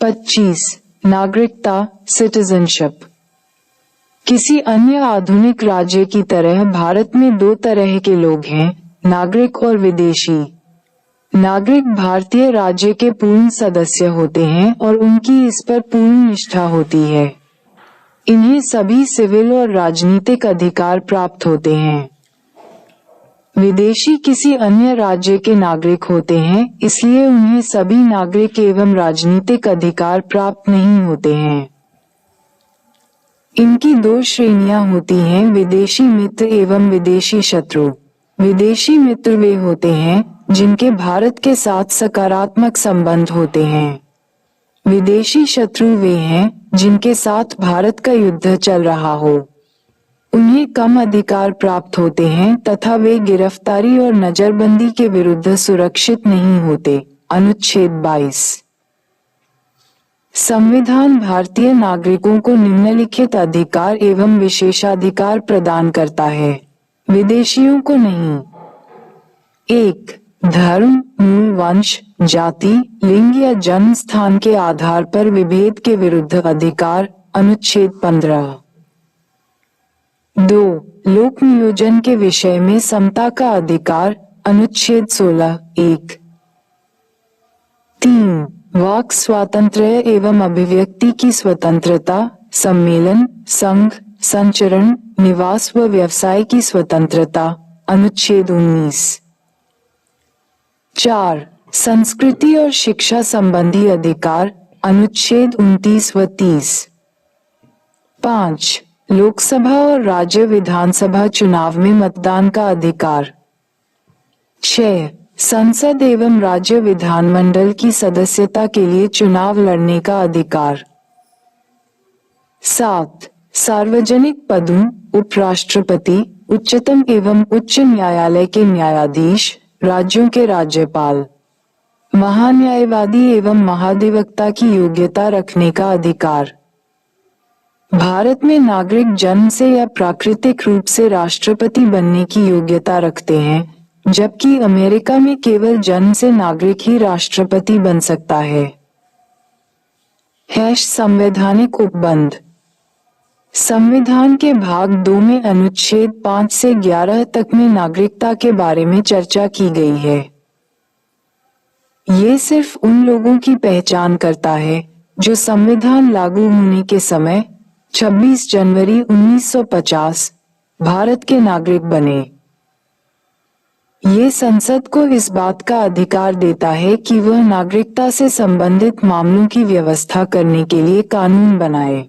25. नागरिकता, सिटीजनशिप। किसी अन्य आधुनिक राज्य की तरह भारत में दो तरह के लोग हैं, नागरिक और विदेशी। नागरिक भारतीय राज्य के पूर्ण सदस्य होते हैं और उनकी इस पर पूर्ण निष्ठा होती है। इन्हें सभी सिविल और राजनीतिक अधिकार प्राप्त होते हैं। विदेशी किसी अन्य राज्य के नागरिक होते हैं, इसलिए उन्हें सभी नागरिक एवं राजनीतिक अधिकार प्राप्त नहीं होते हैं। इनकी दो श्रेणियां होती हैं, विदेशी मित्र एवं विदेशी शत्रु। विदेशी मित्र वे होते हैं जिनके भारत के साथ सकारात्मक संबंध होते हैं। विदेशी शत्रु वे हैं जिनके साथ भारत का युद्ध चल रहा हो। उन्हें कम अधिकार प्राप्त होते हैं तथा वे गिरफ्तारी और नजरबंदी के विरुद्ध सुरक्षित नहीं होते। अनुच्छेद 22। संविधान भारतीय नागरिकों को निम्नलिखित अधिकार एवं विशेषाधिकार प्रदान करता है, विदेशियों को नहीं। 1. धर्म, मूल वंश, जाति, लिंग या जन्म स्थान के आधार पर विभेद के विरुद्ध अधिकार। अनुच्छेद 15। 2. लोक नियोजन के विषय में समता का अधिकार। अनुच्छेद 16। 1. 3. वाक स्वातंत्र्य एवं अभिव्यक्ति की स्वतंत्रता, सम्मेलन, संघ, संचरण, निवास व व्यवसाय की स्वतंत्रता। अनुच्छेद 19। 4. संस्कृति और शिक्षा संबंधी अधिकार। अनुच्छेद 29 व 30। 5. लोकसभा और राज्य विधानसभा चुनाव में मतदान का अधिकार। 6. संसद एवं राज्य विधानमंडल की सदस्यता के लिए चुनाव लड़ने का अधिकार। 7. सार्वजनिक पदों, उपराष्ट्रपति, उच्चतम एवं उच्च न्यायालय के न्यायाधीश, राज्यों के राज्यपाल, महान्यायवादी एवं महाधिवक्ता की योग्यता रखने का अधिकार। भारत में नागरिक जन्म से या प्राकृतिक रूप से राष्ट्रपति बनने की योग्यता रखते हैं, जबकि अमेरिका में केवल जन्म से नागरिक ही राष्ट्रपति बन सकता है। संवैधानिक उपबंध। संविधान के भाग 2 में अनुच्छेद 5 से 11 तक में नागरिकता के बारे में चर्चा की गई है। ये सिर्फ उन लोगों की पहचान करता है जो संविधान लागू होने के समय 26 जनवरी 1950 भारत के नागरिक बने। ये संसद को इस बात का अधिकार देता है कि वह नागरिकता से संबंधित मामलों की व्यवस्था करने के लिए कानून बनाए।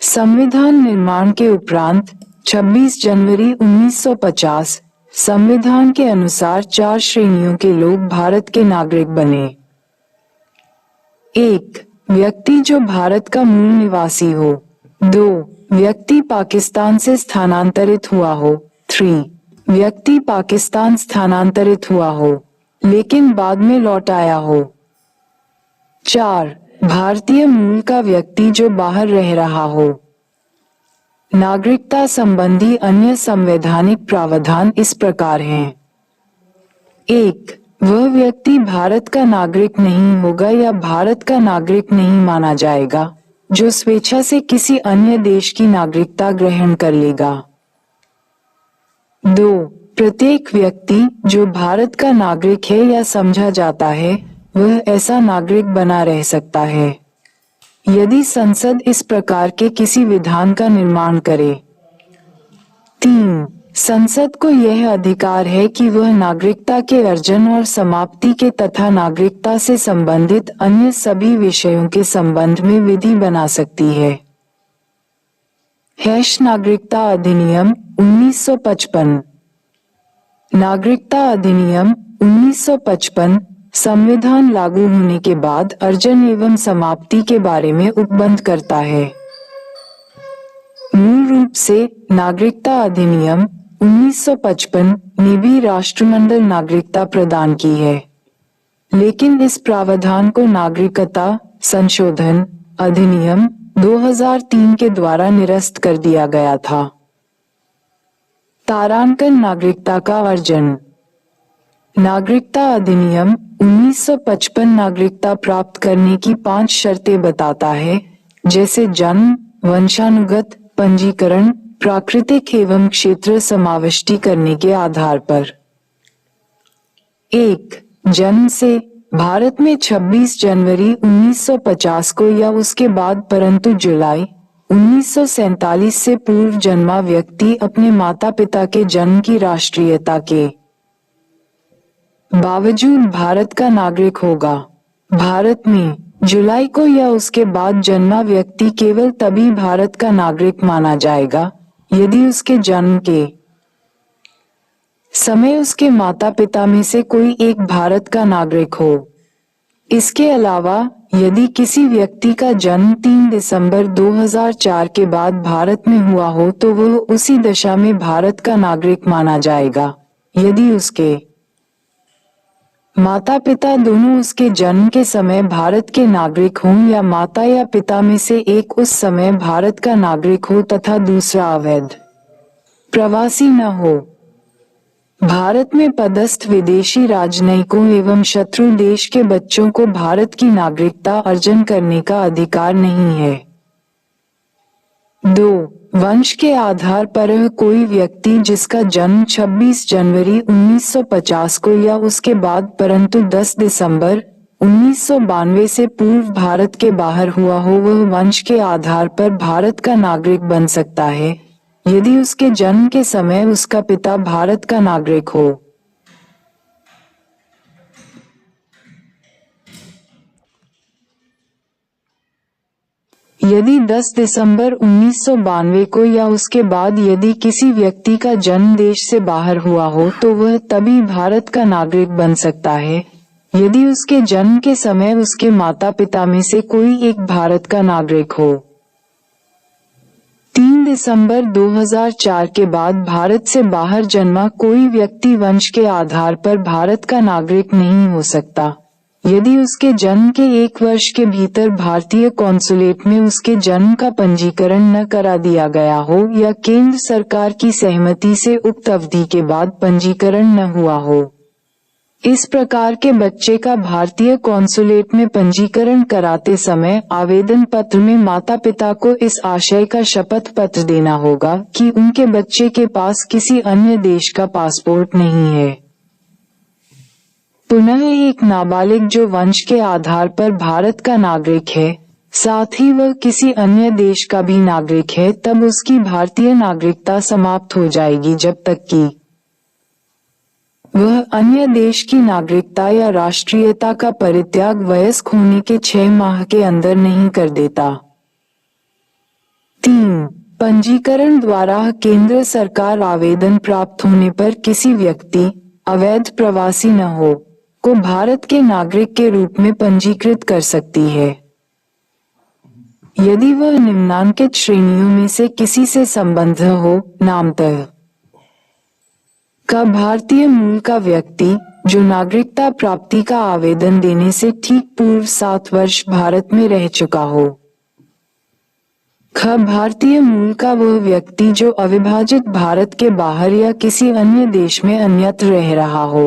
संविधान निर्माण के उपरांत 26 जनवरी 1950 संविधान के अनुसार 4 श्रेणियों के लोग भारत के नागरिक बने। 1. व्यक्ति जो भारत का मूल निवासी हो। 2. व्यक्ति पाकिस्तान से स्थानांतरित हुआ हो। 3. व्यक्ति पाकिस्तान स्थानांतरित हुआ हो लेकिन बाद में लौट आया हो। 4. भारतीय मूल का व्यक्ति जो बाहर रह रहा हो। नागरिकता संबंधी अन्य संवैधानिक प्रावधान इस प्रकार हैं। 1. वह व्यक्ति भारत का नागरिक नहीं होगा या भारत का नागरिक नहीं माना जाएगा जो स्वेच्छा से किसी अन्य देश की नागरिकता ग्रहण कर लेगा। 2. प्रत्येक व्यक्ति जो भारत का नागरिक है या समझा जाता है वह ऐसा नागरिक बना रह सकता है यदि संसद इस प्रकार के किसी विधान का निर्माण करे। 3. संसद को यह अधिकार है कि वह नागरिकता के अर्जन और समाप्ति के तथा नागरिकता से संबंधित अन्य सभी विषयों के संबंध में विधि बना सकती है। नागरिकता अधिनियम 1955। नागरिकता अधिनियम 1955 संविधान लागू होने के बाद अर्जन एवं समाप्ति के बारे में उपबंध करता है। मूल रूप से नागरिकता अधिनियम 1955 ने भी राष्ट्रमंडल नागरिकता प्रदान की है, लेकिन इस प्रावधान को नागरिकता संशोधन अधिनियम 2003 के द्वारा निरस्त कर दिया गया था। तारांकन नागरिकता का अर्जन। नागरिकता अधिनियम 1955 नागरिकता प्राप्त करने की 5 शर्तें बताता है, जैसे जन्म, वंशानुगत, पंजीकरण, प्राकृतिक एवं क्षेत्र समाविष्टि करने के आधार पर। 1. जन्म से भारत में 26 जनवरी 1950 को या उसके बाद परंतु जुलाई 1947 से पूर्व जन्मा व्यक्ति अपने माता पिता के जन्म की राष्ट्रीयता के बावजूद भारत का नागरिक होगा। भारत में जुलाई को या उसके बाद जन्मा व्यक्ति केवल तभी भारत का नागरिक माना जाएगा यदि उसके जन्म के समय उसके माता पिता में से कोई एक भारत का नागरिक हो। इसके अलावा यदि किसी व्यक्ति का जन्म 3 दिसंबर 2004 के बाद भारत में हुआ हो तो वह उसी दशा में भारत का नागरिक माना जाएगा यदि उसके माता पिता दोनों उसके जन्म के समय भारत के नागरिक हों या माता या पिता में से एक उस समय भारत का नागरिक हो तथा दूसरा अवैध प्रवासी न हो। भारत में पदस्थ विदेशी राजनयिकों एवं शत्रु देश के बच्चों को भारत की नागरिकता अर्जन करने का अधिकार नहीं है। 2. वंश के आधार पर कोई व्यक्ति जिसका जन्म 26 जनवरी 1950 को या उसके बाद परंतु 10 दिसंबर 1992 से पूर्व भारत के बाहर हुआ हो वह वंश के आधार पर भारत का नागरिक बन सकता है यदि उसके जन्म के समय उसका पिता भारत का नागरिक हो। यदि 10 दिसंबर 1992 को या उसके बाद यदि किसी व्यक्ति का जन्म देश से बाहर हुआ हो तो वह तभी भारत का नागरिक बन सकता है यदि उसके जन्म के समय उसके माता पिता में से कोई एक भारत का नागरिक हो। 3 दिसंबर 2004 के बाद भारत से बाहर जन्मा कोई व्यक्ति वंश के आधार पर भारत का नागरिक नहीं हो सकता यदि उसके जन्म के 1 वर्ष के भीतर भारतीय कॉन्सुलेट में उसके जन्म का पंजीकरण न करा दिया गया हो या केंद्र सरकार की सहमति से उक्त अवधि के बाद पंजीकरण न हुआ हो। इस प्रकार के बच्चे का भारतीय कॉन्सुलेट में पंजीकरण कराते समय आवेदन पत्र में माता पिता को इस आशय का शपथ पत्र देना होगा कि उनके बच्चे के पास किसी अन्य देश का पासपोर्ट नहीं है। पुनः एक नाबालिग जो वंश के आधार पर भारत का नागरिक है साथ ही वह किसी अन्य देश का भी नागरिक है तब उसकी भारतीय नागरिकता समाप्त हो जाएगी जब तक कि वह अन्य देश की नागरिकता या राष्ट्रीयता का परित्याग वयस्क होने के 6 माह के अंदर नहीं कर देता। 3. पंजीकरण द्वारा केंद्र सरकार आवेदन प्राप्त होने पर किसी व्यक्ति अवैध प्रवासी न हो को भारत के नागरिक के रूप में पंजीकृत कर सकती है यदि वह निम्नांकित श्रेणियों में से किसी से संबद्ध हो। नामतः का भारतीय मूल का व्यक्ति जो नागरिकता प्राप्ति का आवेदन देने से ठीक पूर्व 7 वर्ष भारत में रह चुका हो। ख भारतीय मूल का वह व्यक्ति जो अविभाजित भारत के बाहर या किसी अन्य देश में अन्यत्र रह रहा हो।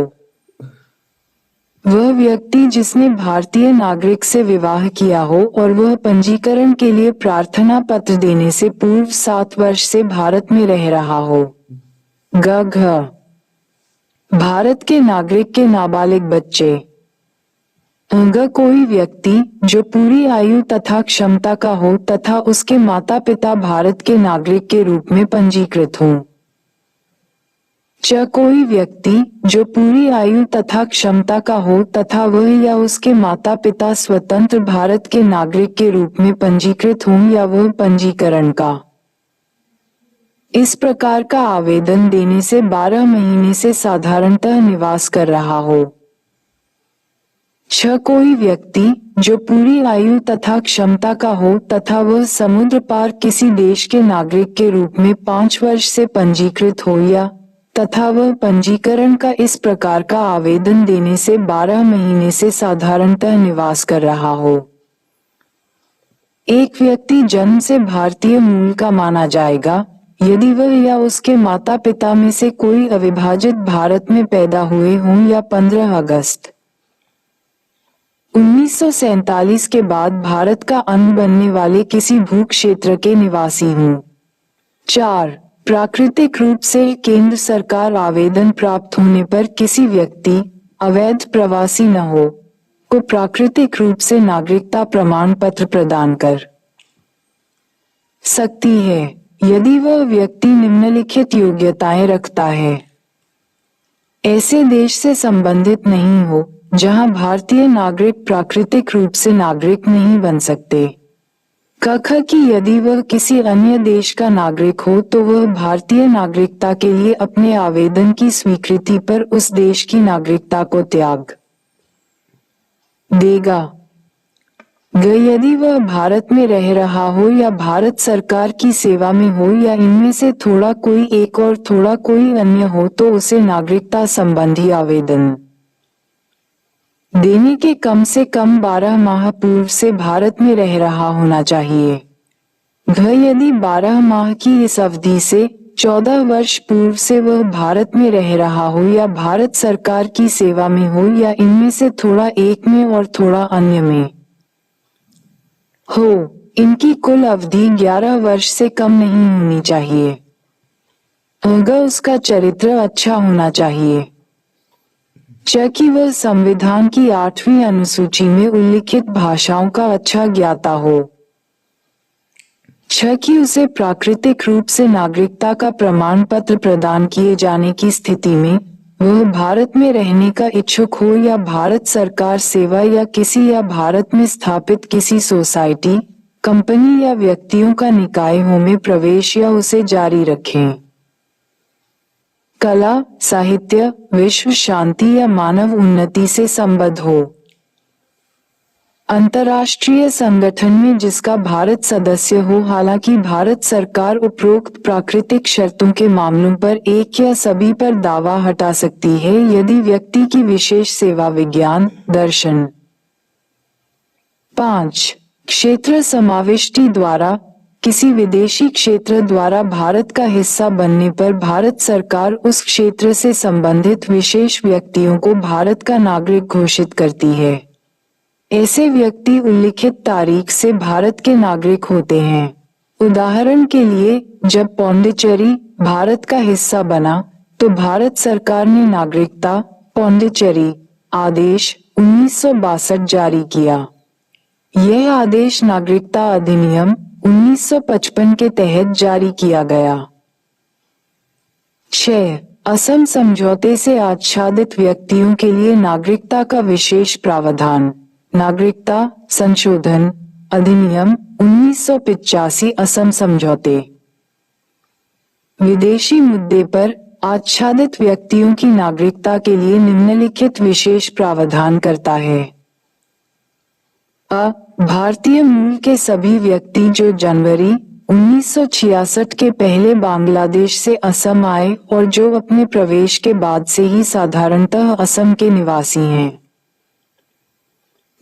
वह व्यक्ति जिसने भारतीय नागरिक से विवाह किया हो और वह पंजीकरण के लिए प्रार्थना पत्र देने से पूर्व 7 वर्ष से भारत में रह रहा हो। घ भारत के नागरिक के नाबालिग बच्चे। कोई व्यक्ति जो पूरी आयु तथा क्षमता का हो तथा उसके माता पिता भारत के नागरिक के रूप में पंजीकृत हों। कोई व्यक्ति जो पूरी आयु तथा क्षमता का हो तथा वह या उसके माता पिता स्वतंत्र भारत के नागरिक के रूप में पंजीकृत हों या वह पंजीकरण का इस प्रकार का आवेदन देने से 12 महीने से साधारणतः निवास कर रहा हो। कोई व्यक्ति जो पूरी आयु तथा क्षमता का हो तथा वह समुद्र पार किसी देश के नागरिक के रूप में 5 वर्ष से पंजीकृत हो या तथा वह पंजीकरण का इस प्रकार का आवेदन देने से 12 महीने से साधारणतः निवास कर रहा हो। एक व्यक्ति जन्म से भारतीय मूल का माना जाएगा यदि वह या उसके माता पिता में से कोई अविभाजित भारत में पैदा हुए हों या 15 अगस्त 1947 के बाद भारत का अंग बनने वाले किसी भू क्षेत्र के निवासी हूँ। 4. प्राकृतिक रूप से केंद्र सरकार आवेदन प्राप्त होने पर किसी व्यक्ति, अवैध प्रवासी न हो, को प्राकृतिक रूप से नागरिकता प्रमाण पत्र प्रदान कर सकती है, यदि वह व्यक्ति निम्नलिखित योग्यताएं रखता है। ऐसे देश से संबंधित नहीं हो जहां भारतीय नागरिक प्राकृतिक रूप से नागरिक नहीं बन सकते। कख कि यदि वह किसी अन्य देश का नागरिक हो तो वह भारतीय नागरिकता के लिए अपने आवेदन की स्वीकृति पर उस देश की नागरिकता को त्याग देगा। यदि वह भारत में रह रहा हो या भारत सरकार की सेवा में हो या इनमें से थोड़ा कोई एक और थोड़ा कोई अन्य हो तो उसे नागरिकता संबंधी आवेदन देने के कम से कम 12 माह पूर्व से भारत में रह रहा होना चाहिए। यदि 12 माह की इस अवधि से 14 वर्ष पूर्व से वह भारत में रह रहा हो या भारत सरकार की सेवा में हो या इनमें से थोड़ा एक में और थोड़ा अन्य में हो, इनकी कुल अवधि 11 वर्ष से कम नहीं होनी चाहिए। उसका चरित्र अच्छा होना चाहिए। कि वह संविधान की 8वीं अनुसूची में उल्लिखित भाषाओं का अच्छा ज्ञाता हो। कि उसे प्राकृतिक रूप से नागरिकता का प्रमाण पत्र प्रदान किए जाने की स्थिति में वह भारत में रहने का इच्छुक हो या भारत सरकार सेवा या भारत में स्थापित किसी सोसाइटी, कंपनी या व्यक्तियों का निकाय हो में प्रवेश या उसे जारी रखें। कला, साहित्य, विश्व शांति या मानव उन्नति से संबद्ध हो। अंतर्राष्ट्रीय संगठन में जिसका भारत सदस्य हो, हालांकि भारत सरकार उपरोक्त प्राकृतिक शर्तों के मामलों पर एक या सभी पर दावा हटा सकती है यदि व्यक्ति की विशेष सेवा विज्ञान, दर्शन। 5. क्षेत्र समाविष्टि द्वारा किसी विदेशी क्षेत्र द्वारा भारत का हिस्सा बनने पर भारत सरकार उस क्षेत्र से संबंधित विशेष व्यक्तियों को भारत का नागरिक घोषित करती है। ऐसे व्यक्ति उल्लिखित तारीख से भारत के नागरिक होते हैं। उदाहरण के लिए, जब पौंडीचेरी भारत का हिस्सा बना तो भारत सरकार ने नागरिकता पौंडीचेरी आदेश 1962 जारी किया। यह आदेश नागरिकता अधिनियम 1955 के तहत जारी किया गया। 6. असम समझौते से आच्छादित व्यक्तियों के लिए नागरिकता का विशेष प्रावधान। नागरिकता संशोधन अधिनियम 1985 असम समझौते विदेशी मुद्दे पर आच्छादित व्यक्तियों की नागरिकता के लिए निम्नलिखित विशेष प्रावधान करता है। भारतीय मूल के सभी व्यक्ति जो जनवरी 1966 के पहले बांग्लादेश से असम आए और जो अपने प्रवेश के बाद से ही साधारणतः असम के निवासी हैं,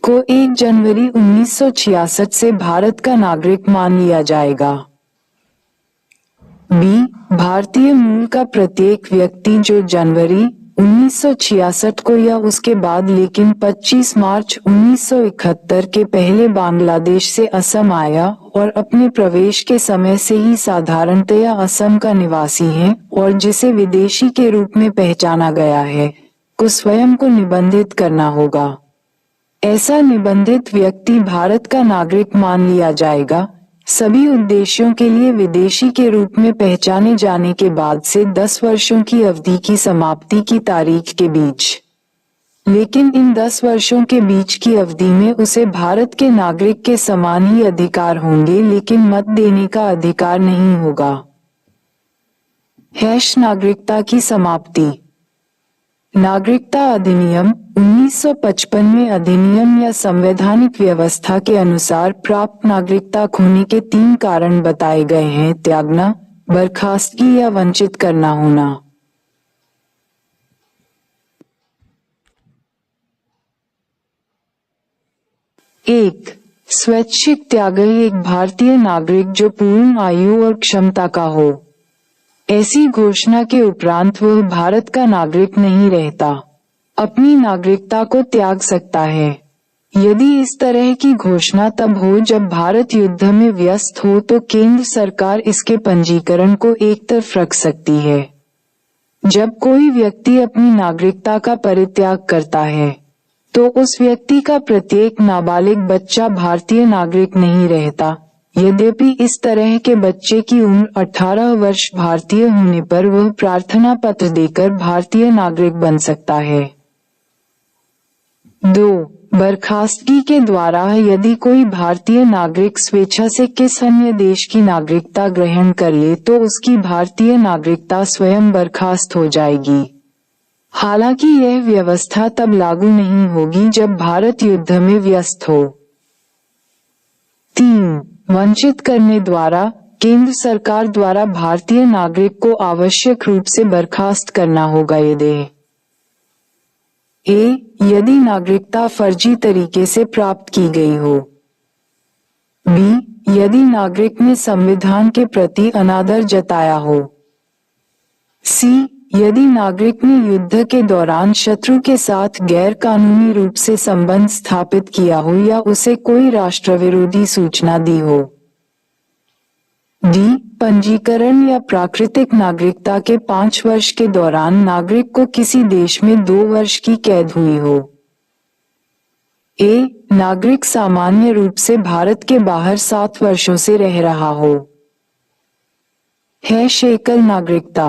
को 1 जनवरी 1966 से भारत का नागरिक मान लिया जाएगा। भारतीय मूल का प्रत्येक व्यक्ति जो जनवरी 1966 को या उसके बाद लेकिन 25 मार्च 1971 के पहले बांग्लादेश से असम आया और अपने प्रवेश के समय से ही साधारणतया असम का निवासी है और जिसे विदेशी के रूप में पहचाना गया है, को स्वयं को निबंधित करना होगा। ऐसा निबंधित व्यक्ति भारत का नागरिक मान लिया जाएगा, सभी उद्देश्यों के लिए विदेशी के रूप में पहचाने जाने के बाद से 10 वर्षों की अवधि की समाप्ति की तारीख के बीच। लेकिन इन 10 वर्षों के बीच की अवधि में उसे भारत के नागरिक के समान ही अधिकार होंगे, लेकिन मत देने का अधिकार नहीं होगा। नागरिकता की समाप्ति। नागरिकता अधिनियम 1955 में अधिनियम या संवैधानिक व्यवस्था के अनुसार प्राप्त नागरिकता खोने के 3 कारण बताए गए हैं: त्यागना, बर्खास्तगी या वंचित करना होना। 1. स्वैच्छिक त्याग। एक भारतीय नागरिक जो पूर्ण आयु और क्षमता का हो, ऐसी घोषणा के उपरांत वह भारत का नागरिक नहीं रहता, अपनी नागरिकता को त्याग सकता है। यदि इस तरह की घोषणा तब हो जब भारत युद्ध में व्यस्त हो तो केंद्र सरकार इसके पंजीकरण को एक तरफ रख सकती है। जब कोई व्यक्ति अपनी नागरिकता का परित्याग करता है तो उस व्यक्ति का प्रत्येक नाबालिग बच्चा भारतीय नागरिक नहीं रहता। यद्यपि इस तरह के बच्चे की उम्र 18 वर्ष भारतीय होने पर वह प्रार्थना पत्र देकर भारतीय नागरिक बन सकता है। 2. बर्खास्तगी के द्वारा यदि कोई भारतीय नागरिक स्वेच्छा से किस अन्य देश की नागरिकता ग्रहण कर ले तो उसकी भारतीय नागरिकता स्वयं बर्खास्त हो जाएगी। हालांकि यह व्यवस्था तब लागू नहीं होगी जब भारत युद्ध में व्यस्त हो। 3. वंचित करने द्वारा केंद्र सरकार द्वारा भारतीय नागरिक को आवश्यक रूप से बर्खास्त करना होगा यदि ए. यदि नागरिकता फर्जी तरीके से प्राप्त की गई हो। बी. यदि नागरिक ने संविधान के प्रति अनादर जताया हो। सी. यदि नागरिक ने युद्ध के दौरान शत्रु के साथ गैर कानूनी रूप से संबंध स्थापित किया हो या उसे कोई राष्ट्रविरोधी सूचना दी हो। डी. पंजीकरण या प्राकृतिक नागरिकता के 5 वर्ष के दौरान नागरिक को किसी देश में 2 वर्ष की कैद हुई हो। ए. नागरिक सामान्य रूप से भारत के बाहर 7 वर्षों से रह रहा हो। है एकल नागरिकता।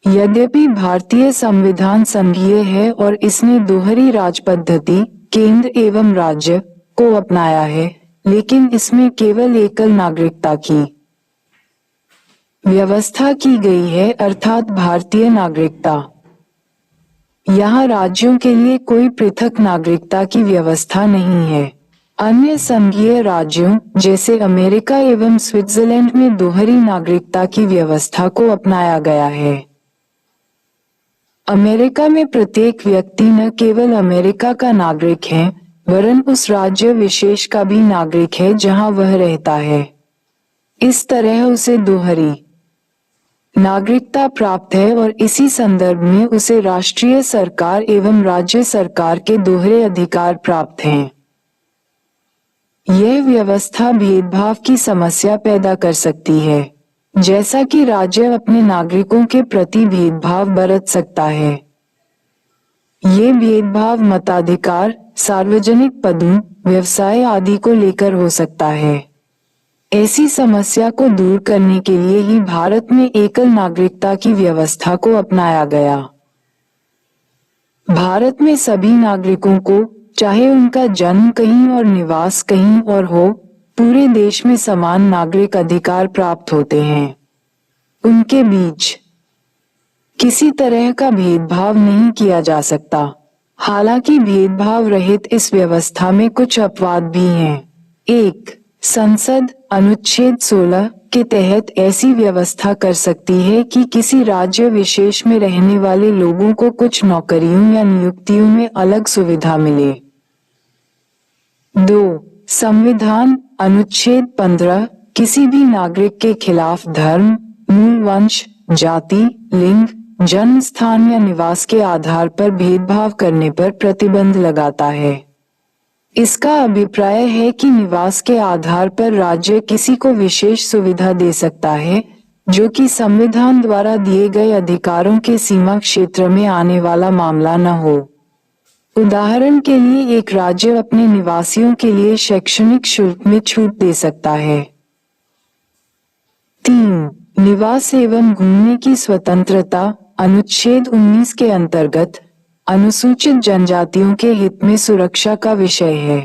यद्यपि भारतीय संविधान संघीय है और इसने दोहरी राज पद्धति केंद्र एवं राज्य को अपनाया है, लेकिन इसमें केवल एकल नागरिकता की व्यवस्था की गई है, अर्थात भारतीय नागरिकता। यहाँ राज्यों के लिए कोई पृथक नागरिकता की व्यवस्था नहीं है। अन्य संघीय राज्यों जैसे अमेरिका एवं स्विट्जरलैंड में दोहरी नागरिकता की व्यवस्था को अपनाया गया है। अमेरिका में प्रत्येक व्यक्ति न केवल अमेरिका का नागरिक है वरन उस राज्य विशेष का भी नागरिक है जहां वह रहता है। इस तरह उसे दोहरी नागरिकता प्राप्त है और इसी संदर्भ में उसे राष्ट्रीय सरकार एवं राज्य सरकार के दोहरे अधिकार प्राप्त हैं। यह व्यवस्था भेदभाव की समस्या पैदा कर सकती है, जैसा कि राज्य अपने नागरिकों के प्रति भेदभाव बरत सकता है। ये भेदभाव मताधिकार, सार्वजनिक पदों, व्यवसाय आदि को लेकर हो सकता है। ऐसी समस्या को दूर करने के लिए ही भारत में एकल नागरिकता की व्यवस्था को अपनाया गया। भारत में सभी नागरिकों को, चाहे उनका जन्म कहीं और निवास कहीं और हो, पूरे देश में समान नागरिक अधिकार प्राप्त होते हैं। उनके बीच किसी तरह का भेदभाव नहीं किया जा सकता। हालांकि भेदभाव रहित इस व्यवस्था में कुछ अपवाद भी हैं। 1. संसद अनुच्छेद 16 के तहत ऐसी व्यवस्था कर सकती है कि किसी राज्य विशेष में रहने वाले लोगों को कुछ नौकरियों या नियुक्तियों में अलग सुविधा मिले। 2. संविधान अनुच्छेद 15 किसी भी नागरिक के खिलाफ धर्म, मूल वंश, जाति, लिंग, जन्म स्थान या निवास के आधार पर भेदभाव करने पर प्रतिबंध लगाता है। इसका अभिप्राय है कि निवास के आधार पर राज्य किसी को विशेष सुविधा दे सकता है जो कि संविधान द्वारा दिए गए अधिकारों के सीमा क्षेत्र में आने वाला मामला न हो। उदाहरण के लिए एक राज्य अपने निवासियों के लिए शैक्षणिक शुल्क में छूट दे सकता है। 3. निवास एवं घूमने की स्वतंत्रता अनुच्छेद 19 के अंतर्गत अनुसूचित जनजातियों के हित में सुरक्षा का विषय है।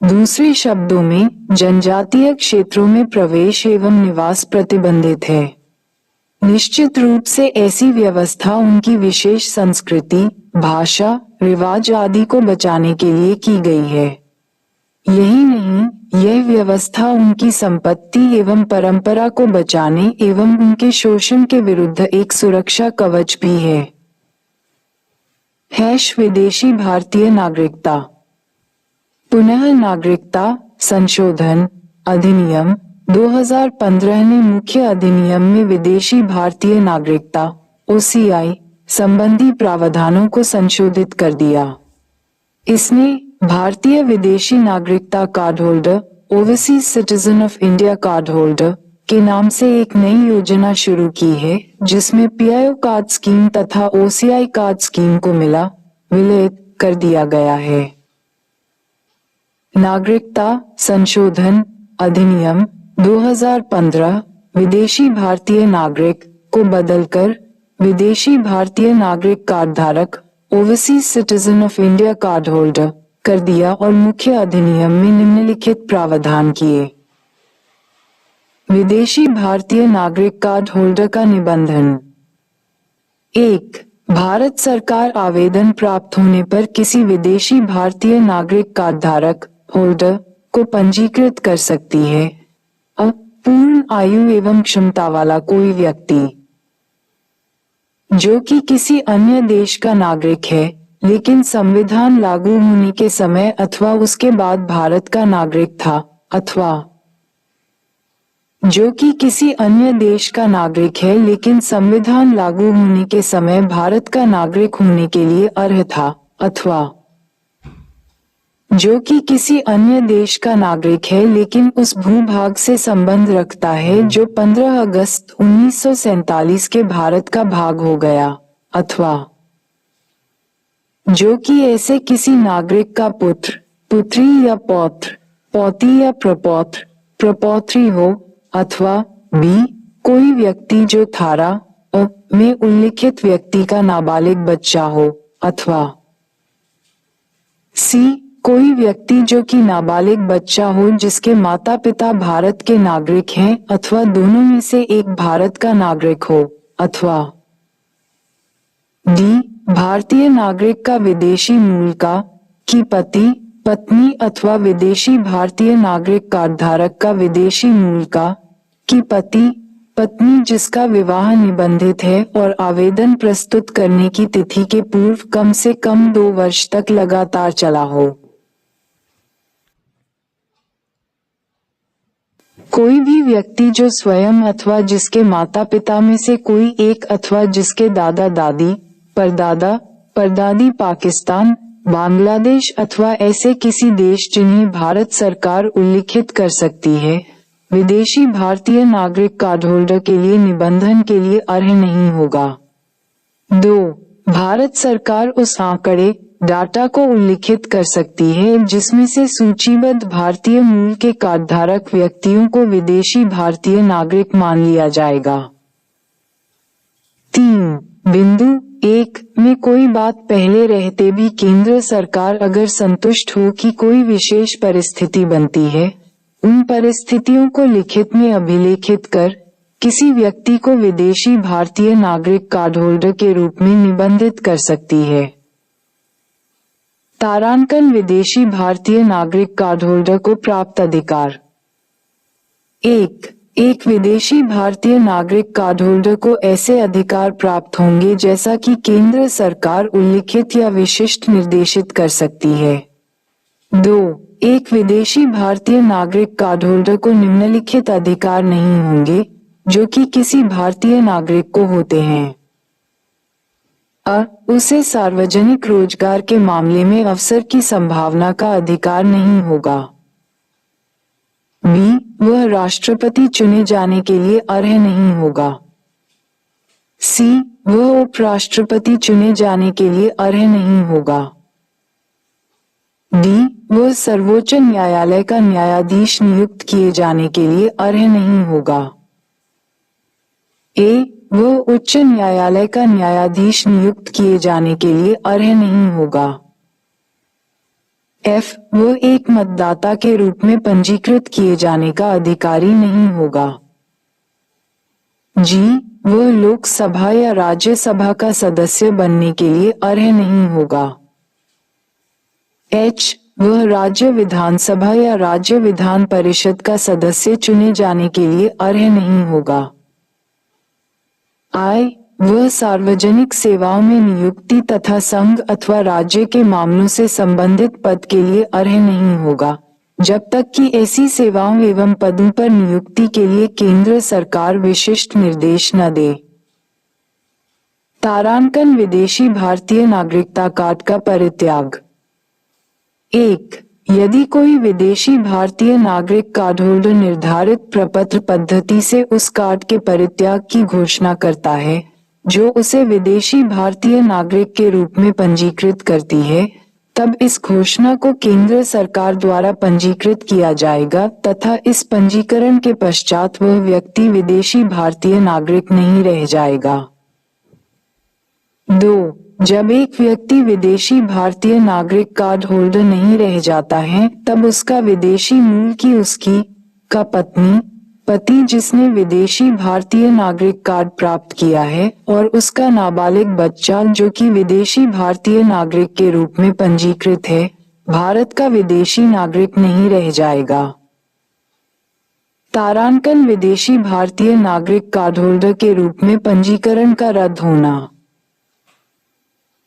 दूसरे शब्दों में जनजातीय क्षेत्रों में प्रवेश एवं निवास प्रतिबंधित है। निश्चित रूप से ऐसी व्यवस्था उनकी विशेष संस्कृति, भाषा, रिवाज आदि को बचाने के लिए की गई है। यही नहीं, यह व्यवस्था उनकी संपत्ति एवं परंपरा को बचाने एवं उनके शोषण के विरुद्ध एक सुरक्षा कवच भी है। विदेशी भारतीय नागरिकता। पुनः नागरिकता संशोधन अधिनियम 2015 ने मुख्य अधिनियम में विदेशी भारतीय नागरिकता (OCI) संबंधी प्रावधानों को संशोधित कर दिया। इसने भारतीय विदेशी नागरिकता card holder overseas citizen of India card holder के नाम से एक नई योजना शुरू की है, जिसमें पीआईओ कार्ड स्कीम तथा ओसीआई कार्ड स्कीम को विलय कर दिया गया है। नागरिकता संशोधन अधिनियम 2015 विदेशी भारतीय नागरिक को बदलकर विदेशी भारतीय नागरिक कार्ड धारक overseas citizen of India card holder कर दिया और मुख्य अधिनियम में निम्नलिखित प्रावधान किए। विदेशी भारतीय नागरिक कार्ड होल्डर का निबंधन। 1. भारत सरकार आवेदन प्राप्त होने पर किसी विदेशी भारतीय नागरिक कार्ड धारक होल्डर को पंजीकृत कर सकती है। पूर्ण आयु एवं क्षमता वाला कोई व्यक्ति जो कि किसी अन्य देश का नागरिक है, लेकिन संविधान लागू होने के समय अथवा उसके बाद भारत का नागरिक था, अथवा जो कि किसी अन्य देश का नागरिक है लेकिन संविधान लागू होने के समय भारत का नागरिक होने के लिए अर्ह था, अथवा जो कि किसी अन्य देश का नागरिक है लेकिन उस भूभाग से संबंध रखता है जो 15 अगस्त 1947 के भारत का भाग हो गया, अथवा जो कि ऐसे किसी नागरिक का पुत्र, पुत्री या पौत्र, पौती या प्रपौत्र, प्रपौत्री हो, अथवा बी. कोई व्यक्ति जो धारा अ में उल्लिखित व्यक्ति का नाबालिग बच्चा हो, अथवा सी. कोई व्यक्ति जो कि नाबालिग बच्चा हो जिसके माता पिता भारत के नागरिक हैं अथवा दोनों में से एक भारत का नागरिक हो, अथवा डी. भारतीय नागरिक का विदेशी मूल का की पति, पत्नी अथवा विदेशी भारतीय नागरिक कार्ड धारक का विदेशी मूल का की पति, पत्नी जिसका विवाह निबंधित है और आवेदन प्रस्तुत करने की तिथि के पूर्व कम से कम 2 वर्ष तक लगातार चला हो। कोई भी व्यक्ति जो स्वयं अथवा जिसके माता पिता में से कोई एक अथवा जिसके दादा दादी, परदादा, परदादी पाकिस्तान, बांग्लादेश अथवा ऐसे किसी देश जिन्हें भारत सरकार उल्लिखित कर सकती है, विदेशी भारतीय नागरिक कार्ड होल्डर के लिए निबंधन के लिए अर्ह नहीं होगा। 2. भारत सरकार उस आंकड़े डाटा को उल्लिखित कर सकती है जिसमें से सूचीबद्ध भारतीय मूल के कार्ड धारक व्यक्तियों को विदेशी भारतीय नागरिक मान लिया जाएगा। 3. बिंदु 1 में कोई बात पहले रहते भी केंद्र सरकार अगर संतुष्ट हो कि कोई विशेष परिस्थिति बनती है, उन परिस्थितियों को लिखित में अभिलेखित कर किसी व्यक्ति को विदेशी भारतीय नागरिक कार्ड होल्डर के रूप में निबंधित कर सकती है। तारांकन विदेशी भारतीय नागरिक कार्ड होल्डर को प्राप्त अधिकार। 1. एक विदेशी भारतीय नागरिक कार्ड होल्डर को ऐसे अधिकार प्राप्त होंगे जैसा कि केंद्र सरकार उल्लिखित या विशिष्ट निर्देशित कर सकती है। 2. एक विदेशी भारतीय नागरिक कार्ड होल्डर को निम्नलिखित अधिकार नहीं होंगे जो कि किसी भारतीय नागरिक को होते हैं। उसे सार्वजनिक रोजगार के मामले में अवसर की संभावना का अधिकार नहीं होगा। बी. वह राष्ट्रपति चुने जाने के लिए अर्ह नहीं होगा। सी. वह उपराष्ट्रपति चुने जाने के लिए अर्ह नहीं होगा। डी. वह सर्वोच्च न्यायालय का न्यायाधीश नियुक्त किए जाने के लिए अर्ह नहीं होगा। ए. वह उच्च न्यायालय का न्यायाधीश नियुक्त किए जाने के लिए अर्ह नहीं होगा। एफ. वह एक मतदाता के रूप में पंजीकृत किए जाने का अधिकारी नहीं होगा। जी. वह लोकसभा या राज्यसभा का सदस्य बनने के लिए अर्ह नहीं होगा। एच. वह राज्य विधानसभा या राज्य विधान परिषद का सदस्य चुने जाने के लिए अर्ह नहीं होगा। आई. वह सार्वजनिक सेवाओं में नियुक्ति तथा संघ अथवा राज्य के मामलों से संबंधित पद के लिए अर्ह नहीं होगा, जब तक कि ऐसी सेवाओं एवं पदों पर नियुक्ति के लिए केंद्र सरकार विशिष्ट निर्देश न दे। तारांकन विदेशी भारतीय नागरिकता कार्ड का परित्याग। 1. यदि कोई विदेशी भारतीय नागरिक कार्ड होल्डर निर्धारित प्रपत्र पद्धति से उस कार्ड के परित्याग की घोषणा करता है, जो उसे विदेशी भारतीय नागरिक के रूप में पंजीकृत करती है, तब इस घोषणा को केंद्र सरकार द्वारा पंजीकृत किया जाएगा तथा इस पंजीकरण के पश्चात वह व्यक्ति विदेशी भारतीय नागरिक नहीं रह जाएगा। 2. जब एक व्यक्ति विदेशी भारतीय नागरिक कार्ड होल्डर नहीं रह जाता है, तब उसका विदेशी मूल की उसकी का पति जिसने विदेशी भारतीय नागरिक कार्ड प्राप्त किया है और उसका नाबालिग बच्चा जो कि विदेशी भारतीय नागरिक के रूप में पंजीकृत है, भारत का विदेशी नागरिक नहीं रह जाएगा। तारांकन विदेशी भारतीय नागरिक कार्ड होल्डर के रूप में पंजीकरण का रद्द होना।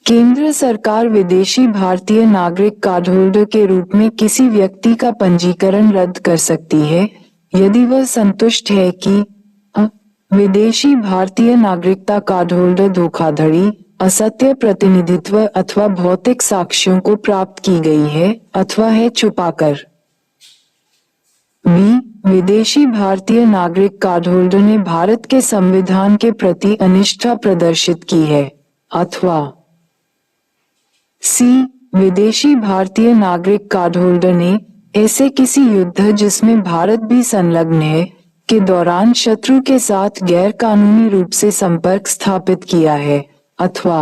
केंद्र सरकार विदेशी भारतीय नागरिक कार्ड होल्डर के रूप में किसी व्यक्ति का पंजीकरण रद्द कर सकती है यदि वह संतुष्ट है कि विदेशी भारतीय नागरिकता कार्ड होल्डर धोखाधड़ी, असत्य प्रतिनिधित्व अथवा भौतिक साक्ष्यों को प्राप्त की गई है अथवा है छुपाकर। बी. विदेशी भारतीय नागरिक कार्ड होल्डर ने भारत के संविधान के प्रति अनिष्ठा प्रदर्शित की है अथवा सी. विदेशी भारतीय नागरिक कार्ड होल्डर ने ऐसे किसी युद्ध जिसमें भारत भी संलग्न है के दौरान शत्रु के साथ गैर कानूनी रूप से संपर्क स्थापित किया है अथवा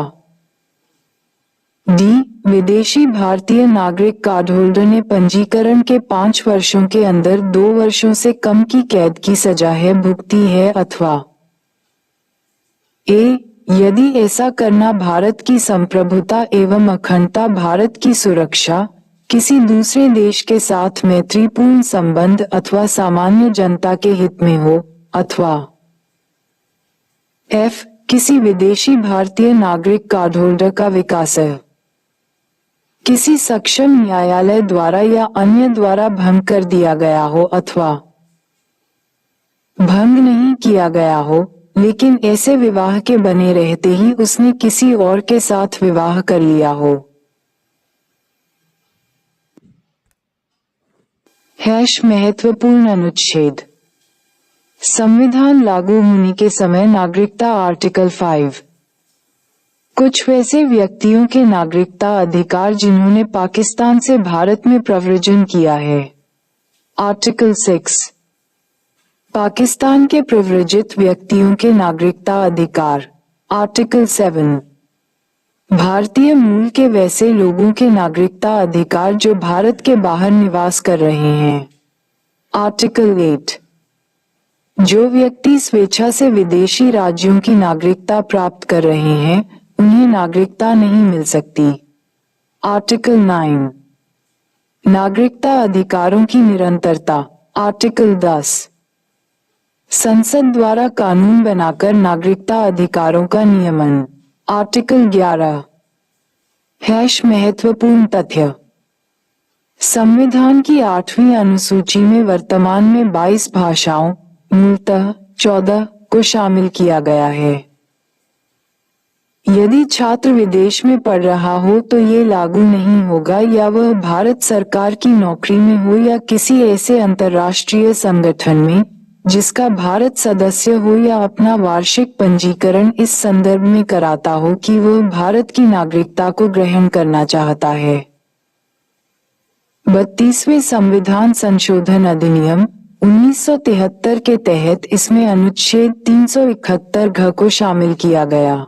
डी. विदेशी भारतीय नागरिक कार्ड होल्डर ने पंजीकरण के 5 वर्षों के अंदर 2 वर्षों से कम की कैद की सजा है भुगती है अथवा ए. यदि ऐसा करना भारत की संप्रभुता एवं अखंडता, भारत की सुरक्षा, किसी दूसरे देश के साथ मैत्रीपूर्ण संबंध अथवा सामान्य जनता के हित में हो अथवा एफ. किसी विदेशी भारतीय नागरिक कार्ड होल्डर का विकास किसी सक्षम न्यायालय द्वारा या अन्य द्वारा भंग कर दिया गया हो अथवा भंग नहीं किया गया हो लेकिन ऐसे विवाह के बने रहते ही उसने किसी और के साथ विवाह कर लिया हो। महत्वपूर्ण अनुच्छेद। संविधान लागू होने के समय नागरिकता आर्टिकल 5। कुछ वैसे व्यक्तियों के नागरिकता अधिकार जिन्होंने पाकिस्तान से भारत में प्रव्रजन किया है। आर्टिकल 6। पाकिस्तान के प्रव्रजित व्यक्तियों के नागरिकता अधिकार। आर्टिकल 7। भारतीय मूल के वैसे लोगों के नागरिकता अधिकार जो भारत के बाहर निवास कर रहे हैं। आर्टिकल 8। जो व्यक्ति स्वेच्छा से विदेशी राज्यों की नागरिकता प्राप्त कर रहे हैं उन्हें नागरिकता नहीं मिल सकती। आर्टिकल 9। नागरिकता अधिकारों की निरंतरता। आर्टिकल 10। संसद द्वारा कानून बनाकर नागरिकता अधिकारों का नियमन। आर्टिकल 11। महत्वपूर्ण तथ्य। संविधान की 8वीं अनुसूची में वर्तमान में 22 भाषाओं, मूलतः 14 को शामिल किया गया है। यदि छात्र विदेश में पढ़ रहा हो तो ये लागू नहीं होगा या वह भारत सरकार की नौकरी में हो या किसी ऐसे अंतर्राष्ट्रीय संगठन में जिसका भारत सदस्य हो या अपना वार्षिक पंजीकरण इस संदर्भ में कराता हो कि वह भारत की नागरिकता को ग्रहण करना चाहता है। 32वें संविधान संशोधन अधिनियम 1973 के तहत इसमें अनुच्छेद 371 घ को शामिल किया गया।